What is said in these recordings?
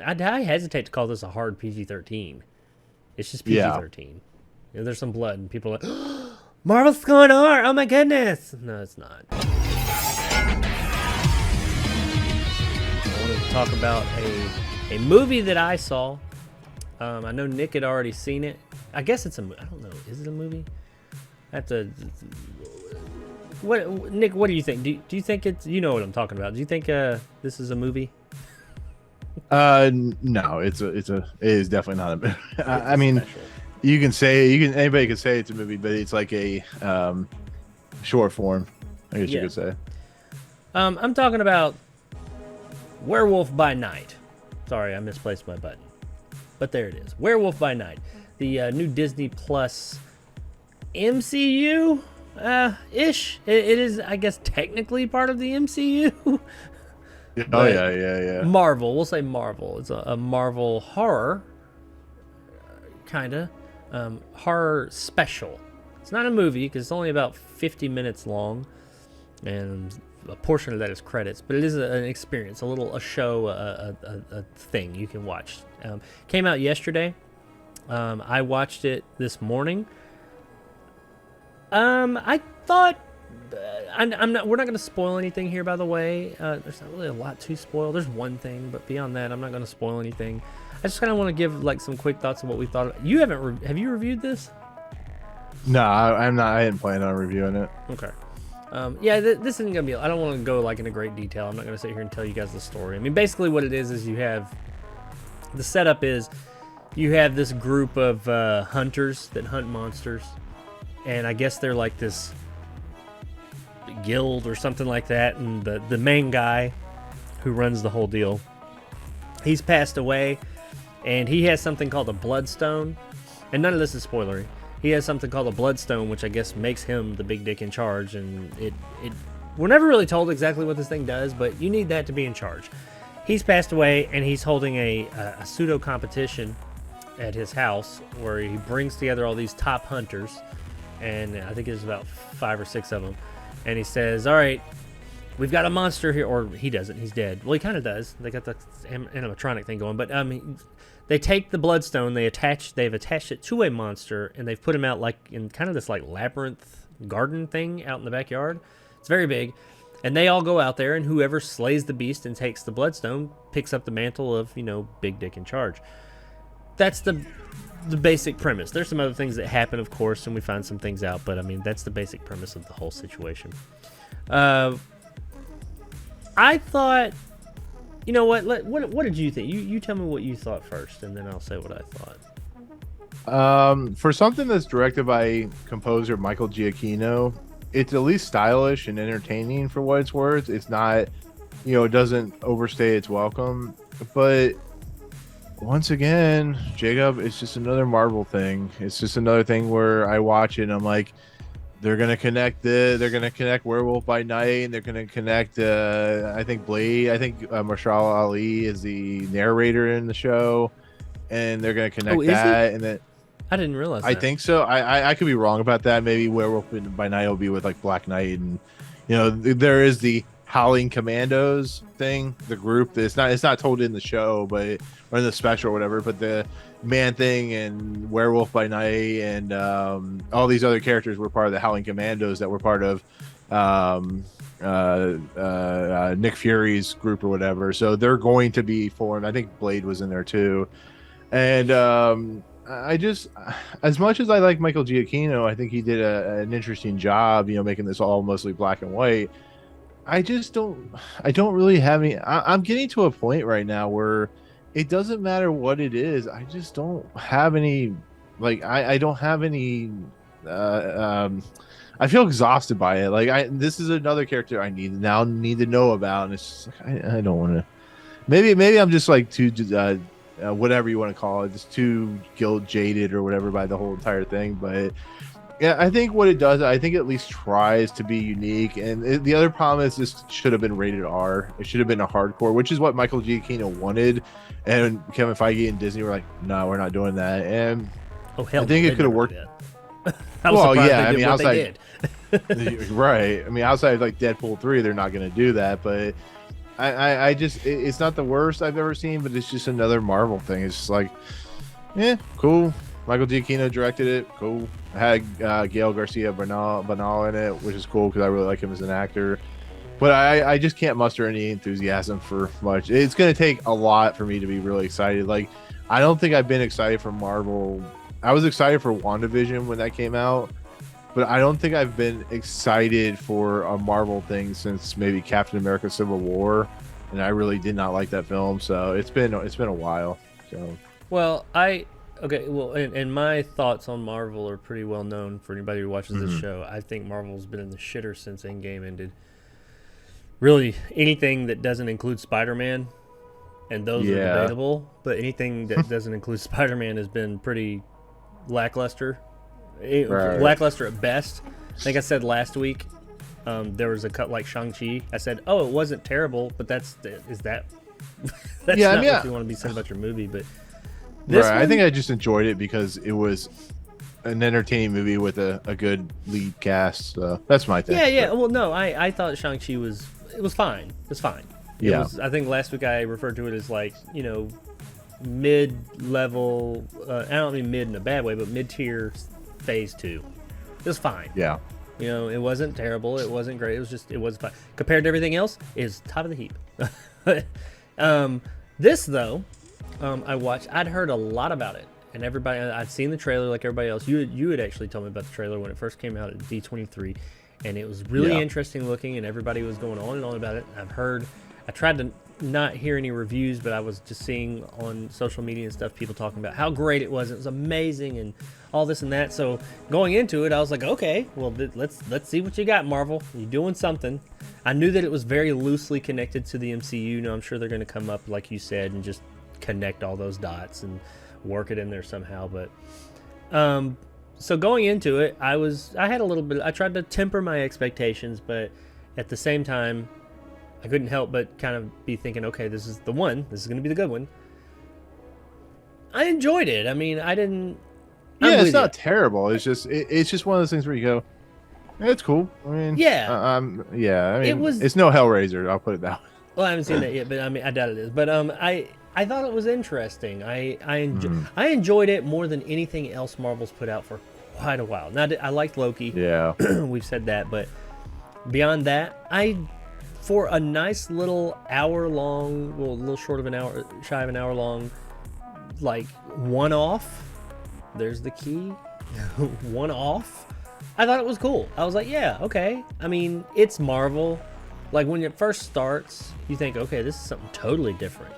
I hesitate to call this a hard PG-13. It's just PG-13. You know, there's some blood, and people are like, Marvel's going R. Oh my goodness! No, it's not. I wanted to talk about a movie that I saw. I know Nick had already seen it. I guess it's a. I don't know. Is it a movie? That's a. What, Nick? What do you think? Do you think it's? You know what I'm talking about? Do you think this is a movie? No, it is definitely not a movie. I mean, anybody can say it's a movie, but it's like a short form, I guess you could say. I'm talking about Werewolf by Night. Sorry, I misplaced my button, but there it is. Werewolf by Night, the new Disney Plus MCU ish. It is, I guess, technically part of the MCU. Oh yeah. Marvel. We'll say Marvel. It's a Marvel horror, kind of horror special. It's not a movie because it's only about 50 minutes long, and a portion of that is credits. But it is an experience, a show, a thing you can watch. Came out yesterday. I watched it this morning. I thought. We're not going to spoil anything here, by the way. There's not really a lot to spoil. There's one thing, but beyond that, I'm not going to spoil anything. I just kind of want to give like some quick thoughts of what we thought. You haven't? Have you reviewed this? No, I'm not. I didn't plan on reviewing it. Okay. Yeah, this isn't going to be. I don't want to go like into great detail. I'm not going to sit here and tell you guys the story. I mean, basically, what it is you have the setup is you have this group of hunters that hunt monsters, and I guess they're like this guild or something like that, and the main guy who runs the whole deal, he's passed away, and he has something called a bloodstone, and none of this is spoilery. He has something called a bloodstone, which I guess makes him the big dick in charge, and we're never really told exactly what this thing does, but you need that to be in charge. He's passed away, and he's holding a pseudo competition at his house where he brings together all these top hunters, and I think there's about 5 or 6 of them. And he says, all right, we've got a monster here. Or he doesn't. He's dead. Well, he kind of does. They got the animatronic thing going. But they take the bloodstone. They've attached it to a monster. And they've put him out like in kind of this like labyrinth garden thing out in the backyard. It's very big. And they all go out there. And whoever slays the beast and takes the bloodstone picks up the mantle of, big dick in charge. That's the basic premise. There's some other things that happen, of course, and we find some things out, but I mean, that's the basic premise of the whole situation. I thought, you know what? What did you think? You tell me what you thought first, and then I'll say what I thought. For something that's directed by composer Michael Giacchino, it's at least stylish and entertaining for what it's worth. It's not, it doesn't overstay its welcome, but once again, Jacob, it's just another Marvel thing. It's just another thing where I watch it and I'm like, they're gonna connect Werewolf by Night, and they're gonna connect I think Blade. I think Marshall Ali is the narrator in the show, and they're gonna connect that. And then I didn't realize I think so. I could be wrong about that. Maybe Werewolf by Night will be with like Black Knight, and there is the Howling Commandos thing, the group. It's not told in the show, but or in the special or whatever. But the Man Thing and Werewolf by Night and all these other characters were part of the Howling Commandos that were part of Nick Fury's group or whatever. So they're going to be formed. I think Blade was in there too, and I just, as much as I like Michael Giacchino, I think he did an interesting job, making this all mostly black and white. I don't really have any. I'm getting to a point right now where it doesn't matter what it is. I just don't have any, I don't have any. I feel exhausted by it. This is another character I need to know about, and it's just I don't want to. Maybe I'm just like too, whatever you want to call it, just too guilt jaded or whatever by the whole entire thing, but. Yeah, I think what it does, I think it at least tries to be unique. And the other problem is this should have been rated R. It should have been a hardcore, which is what Michael Giacchino wanted. And Kevin Feige and Disney were like, no, we're not doing that. And I think it could have worked. Well, yeah, I mean, outside, right. I mean, outside of like Deadpool 3, they're not going to do that. But I just it's not the worst I've ever seen, but it's just another Marvel thing. It's just like, yeah, cool. Michael Giacchino directed it. Cool. I had Gael Garcia Bernal in it, which is cool because I really like him as an actor. But I just can't muster any enthusiasm for much. It's going to take a lot for me to be really excited. Like, I don't think I've been excited for Marvel. I was excited for WandaVision when that came out, but I don't think I've been excited for a Marvel thing since maybe Captain America: Civil War, and I really did not like that film. So it's been a while. So Well, okay. Well, and my thoughts on Marvel are pretty well known for anybody who watches this show. I think Marvel's been in the shitter since Endgame ended. Really, anything that doesn't include Spider-Man, and those are debatable, but anything that doesn't include Spider-Man has been pretty lackluster. Right. Lackluster at best. I think I said last week there was a cut like Shang-Chi. I said, oh, it wasn't terrible, but that's not what you want to be saying about your movie. But this one, I think I just enjoyed it because it was an entertaining movie with a good lead cast. So that's my thing. Yeah. Well, no, I thought Shang-Chi was fine. It was fine. I think last week I referred to it as like, mid-level. I don't mean mid in a bad way, but mid-tier phase 2. It was fine. Yeah. It wasn't terrible. It wasn't great. It was fine. Compared to everything else, is top of the heap. This though, I watched. I'd heard a lot about it, and everybody. I'd seen the trailer like everybody else. You had actually told me about the trailer when it first came out at D23, and it was really interesting looking, and everybody was going on and on about it. I tried to not hear any reviews, but I was just seeing on social media and stuff people talking about how great it was. It was amazing and all this and that. So going into it, I was like, okay, well, let's see what you got, Marvel. You're doing something. I knew that it was very loosely connected to the MCU. I'm sure they're going to come up, like you said, and just connect all those dots and work it in there somehow. But so going into it, I tried to temper my expectations, but at the same time, I couldn't help but kind of be thinking, okay, this is the one. This is going to be the good one. I enjoyed it. I mean, I didn't. Yeah, it's not terrible. It's just one of those things where you go, it's cool. I mean, I mean, it's no Hellraiser. I'll put it that way. Well, I haven't seen that yet, but I mean, I doubt it is. But I thought it was interesting. I enjoyed it more than anything else Marvel's put out for quite a while. Now, I liked Loki. Yeah, we've said that, but beyond that, for a nice little hour long, well, a little short of an hour, shy of an hour long, like one-off. There's the key. One-off. I thought it was cool. I was like, yeah, okay. I mean, it's Marvel. Like, when it first starts, you think, okay, this is something totally different.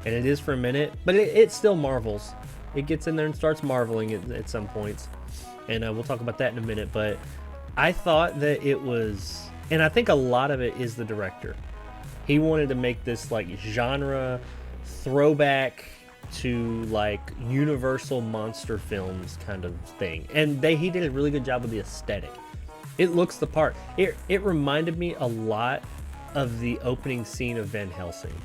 And it is for a minute, but it still marvels. It gets in there and starts marveling at some points. And we'll talk about that in a minute. But I thought that it was... And I think a lot of it is the director. He wanted to make this, like, genre throwback to, like, Universal monster films kind of thing. And he did a really good job with the aesthetic. It looks the part. It reminded me a lot of the opening scene of Van Helsing.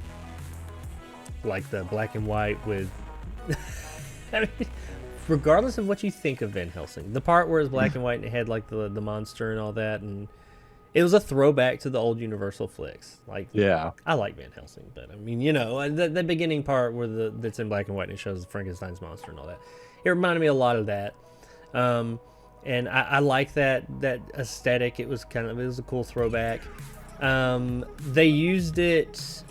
Like the black and white with... I mean, regardless of what you think of Van Helsing, the part where it's black and white and it had, like, the monster and all that, and... It was a throwback to the old Universal flicks. Like, yeah, I like Van Helsing, but I mean, the beginning part where that's in black and white and it shows Frankenstein's monster and all that. It reminded me a lot of that, and I like that aesthetic. It was a cool throwback. They used it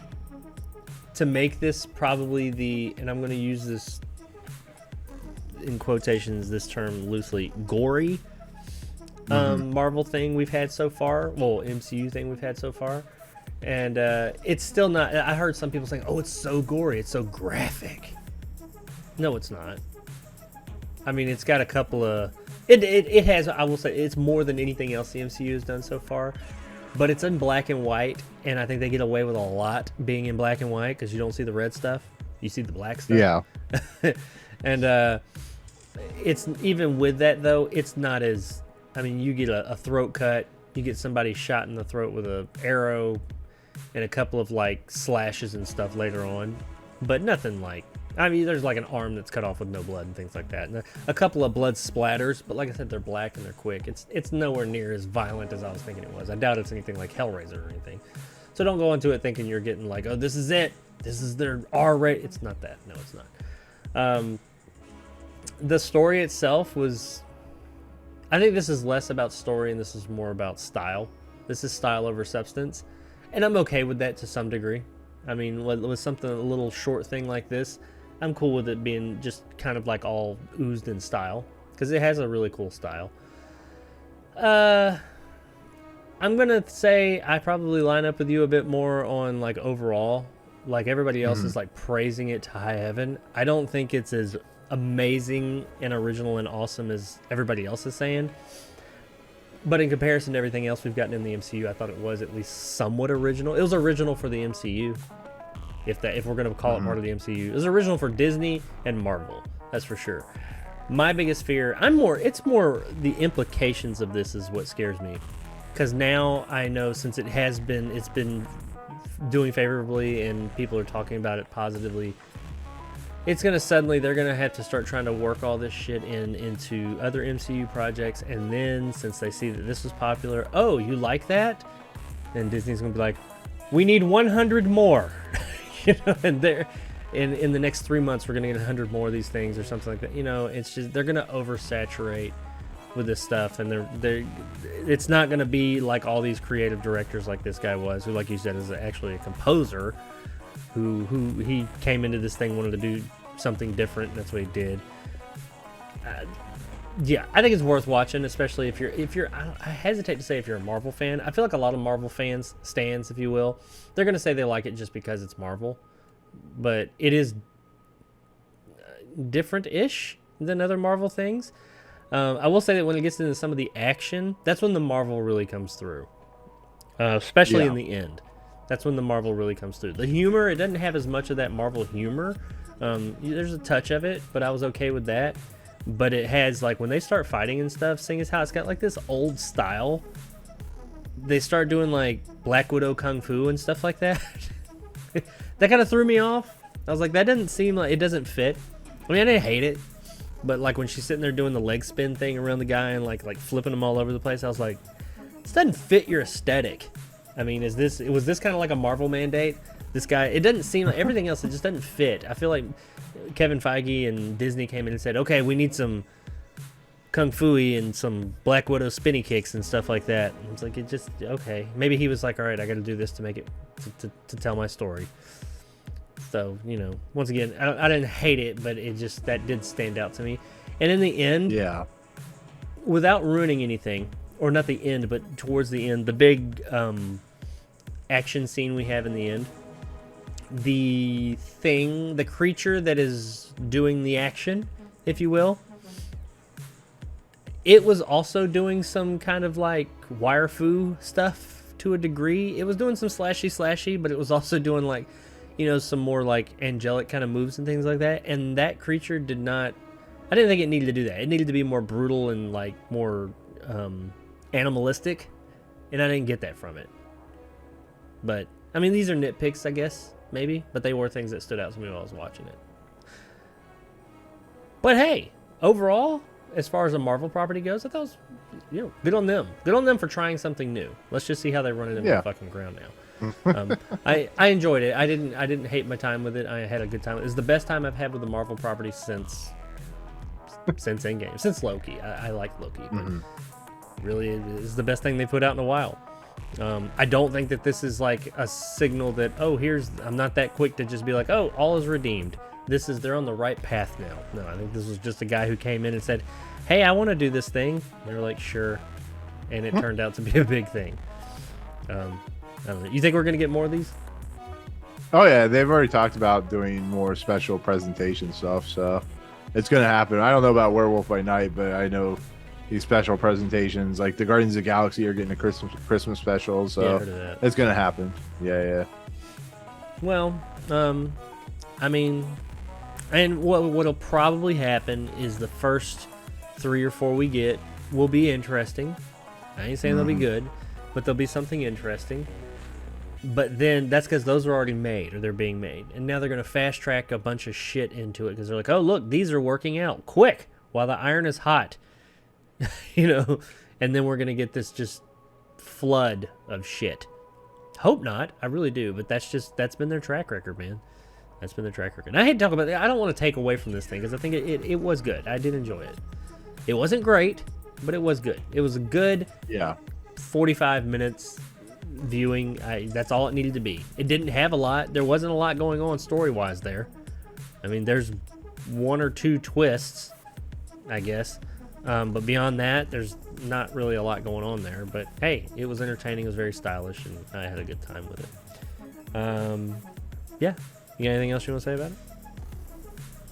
to make this probably and I'm going to use this in quotations, this term loosely, gory. Marvel thing we've had so far, MCU thing we've had so far, and it's still not. I heard some people saying, "Oh, it's so gory, it's so graphic." No, it's not. I mean, it's got a couple of. It has. I will say it's more than anything else the MCU has done so far, but it's in black and white, and I think they get away with a lot being in black and white because you don't see the red stuff, you see the black stuff. Yeah, and it's even with that though, it's not as. I mean, you get a throat cut, you get somebody shot in the throat with an arrow, and a couple of, like, slashes and stuff later on. But nothing like... I mean, there's, like, an arm that's cut off with no blood and things like that. And a couple of blood splatters, but like I said, they're black and they're quick. It's nowhere near as violent as I was thinking it was. I doubt it's anything like Hellraiser or anything. So don't go into it thinking you're getting like, oh, this is it. This is their R rate. It's not that. No, it's not. The story itself was... I think this is less about story and this is more about style. This is style over substance. And I'm okay with that to some degree. I mean, with something, a little short thing like this, I'm cool with it being just kind of like all oozed in style. Because it has a really cool style. I'm going to say I probably line up with you a bit more on like overall. Like everybody else is like praising it to high heaven. I don't think it's as amazing and original and awesome as everybody else is saying. But in comparison to everything else we've gotten in the MCU, I thought it was at least somewhat original. It was original for the MCU, if we're going to call it part of the MCU. It was original for Disney and Marvel, that's for sure. My biggest fear, it's more the implications of this is what scares me. Because now I know since it's been doing favorably and people are talking about it positively, it's going to they're going to have to start trying to work all this shit into other MCU projects. And then since they see that this was popular, oh, you like that? Then Disney's going to be like, we need 100 more. And in the next 3 months, we're going to get 100 more of these things or something like that. It's just, they're going to oversaturate with this stuff. And it's not going to be like all these creative directors like this guy was, who, like you said, is actually a composer. Who he came into this thing wanted to do something different. And that's what he did. Yeah, I think it's worth watching, especially if you're. I hesitate to say if you're a Marvel fan. I feel like a lot of Marvel fans, stans, if you will, they're gonna say they like it just because it's Marvel, but it is different-ish than other Marvel things. I will say that when it gets into some of the action, that's when the Marvel really comes through, especially in the end. That's when the Marvel really comes through. The humor, it doesn't have as much of that Marvel humor. There's a touch of it, but I was okay with that. But it has, like, when they start fighting and stuff, seeing as how it's got, like, this old style, they start doing, like, Black Widow Kung Fu and stuff like that. That kind of threw me off. I was like, that doesn't seem like, it doesn't fit. I mean, I didn't hate it. But, like, when she's sitting there doing the leg spin thing around the guy and, like flipping him all over the place, I was like, this doesn't fit your aesthetic. I mean, was this kind of like a Marvel mandate? This guy, it doesn't seem like everything else, it just doesn't fit. I feel like Kevin Feige and Disney came in and said, okay, we need some Kung Fu-y and some Black Widow spinny kicks and stuff like that. And it's like, it just, okay. Maybe he was like, all right, I got to do this to make it, to tell my story. So, once again, I didn't hate it, but it just, that did stand out to me. And in the end, without ruining anything, or not the end, but towards the end, the big action scene we have in the end, the creature that is doing the action, if you will, it was also doing some kind of like wire fu stuff to a degree. It was doing some slashy, but it was also doing like, some more like angelic kind of moves and things like that. And that creature I didn't think it needed to do that. It needed to be more brutal and like more animalistic, and I didn't get that from it. But I mean, these are nitpicks, I guess, maybe, but they were things that stood out to me while I was watching it. But hey, overall, as far as a Marvel property goes, I thought it was, good on them. Good on them for trying something new. Let's just see how they run it in the fucking ground now. I enjoyed it. I didn't hate my time with it. I had a good time. It was the best time I've had with the Marvel property since Endgame, since Loki. I like Loki, but really, it is the best thing they put out in a while. I don't think that this is like a signal that, I'm not that quick to just be like, oh, all is redeemed. They're on the right path now. No, I think this was just a guy who came in and said, hey, I want to do this thing. They're like, sure. And it turned out to be a big thing. I don't know. You think we're going to get more of these? Oh, yeah. They've already talked about doing more special presentation stuff, so it's going to happen. I don't know about Werewolf by Night, but I know these special presentations, like the Guardians of the Galaxy are getting a Christmas special, so I heard of that. It's going to happen. Yeah. Well, I mean, and what'll probably happen is the first 3 or 4 we get will be interesting. I ain't saying they'll be good, but they'll be something interesting. But then that's because those are already made, or they're being made. And now they're going to fast track a bunch of shit into it because they're like, oh, look, these are working out quick while the iron is hot. And then we're going to get this just flood of shit. Hope not. I really do. But that's been their track record, man. That's been their track record. And I hate to talk about that. I don't want to take away from this thing because I think it was good. I did enjoy it. It wasn't great, but it was good. It was a good 45 minutes viewing. That's all it needed to be. It didn't have a lot. There wasn't a lot going on story-wise there. I mean, there's one or two twists, I guess. But beyond that, there's not really a lot going on there. But hey, it was entertaining. It was very stylish, and I had a good time with it. Yeah. You got anything else you want to say about it?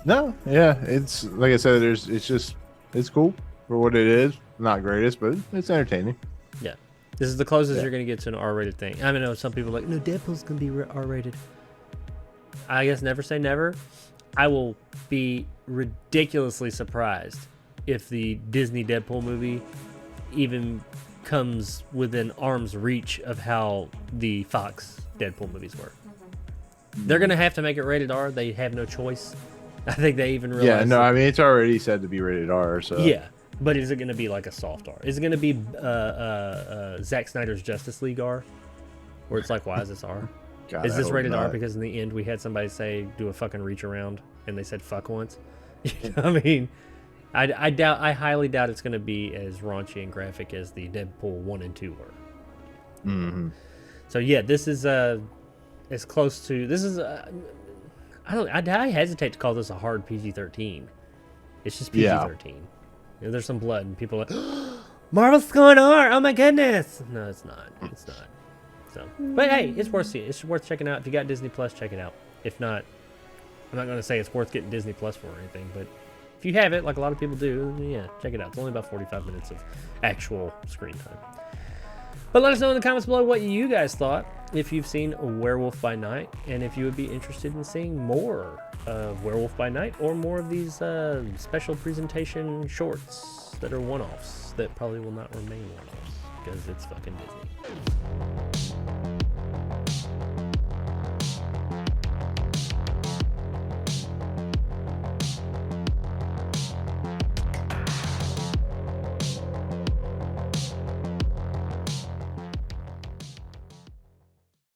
No. Yeah. It's like I said. It's cool for what it is. Not greatest, but it's entertaining. Yeah. This is the closest you're gonna get to an R-rated thing. I mean, I know some people are like, no, Deadpool's gonna be R-rated. I guess never say never. I will be ridiculously surprised if the Disney Deadpool movie even comes within arm's reach of how the Fox Deadpool movies were. They're going to have to make it rated R. They have no choice. I think they even realize. Yeah, no, I mean, it's already said to be rated R, so. Yeah, but is it going to be like a soft R? Is it going to be Zack Snyder's Justice League R? Where it's like, why is this R? God, is this rated not. R because in the end we had somebody say, do a fucking reach around, and they said fuck once? You know what I mean? I highly doubt it's going to be as raunchy and graphic as the Deadpool 1 and 2 were. Mm-hmm. So yeah, this is as close to I hesitate to call this a hard PG-13. It's just PG-13. You know, there's some blood and people are like, oh, Marvel's going R. Oh my goodness. No, it's not. It's not. So, but hey, it's worth seeing. It's worth checking out. If you got Disney Plus, check it out. If not, I'm not going to say it's worth getting Disney Plus for or anything, but if you have it, like a lot of people do, yeah, check it out. It's only about 45 minutes of actual screen time. But let us know in the comments below what you guys thought, if you've seen Werewolf by Night, and if you would be interested in seeing more of Werewolf by Night or more of these special presentation shorts that are one-offs that probably will not remain one-offs because it's fucking Disney.